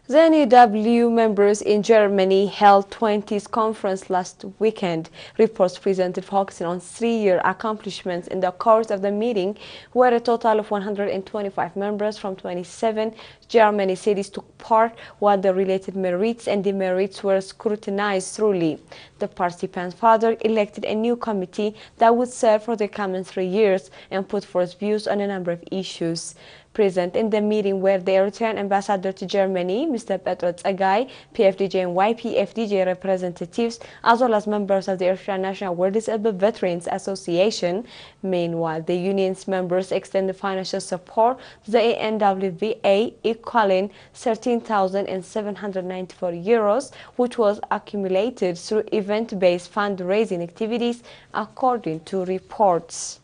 The NUEW members in Germany held 20th conference last weekend. Reports presented focusing on 3-year accomplishments. In the course of the meeting, where a total of 125 members from 27 German cities took part, while the related merits and demerits were scrutinized thoroughly. The participants further elected a new committee that would serve for the coming 3 years and put forth views on a number of issues. Present in the meeting were the Eritrean ambassador to Germany, Mr. Petros Agai, PFDJ and YPFDJ representatives, as well as members of the Eritrean National War Disabled Veterans Association. Meanwhile, the union's members extended financial support to the ANWVA, equaling €13,794, which was accumulated through event-based fundraising activities, according to reports.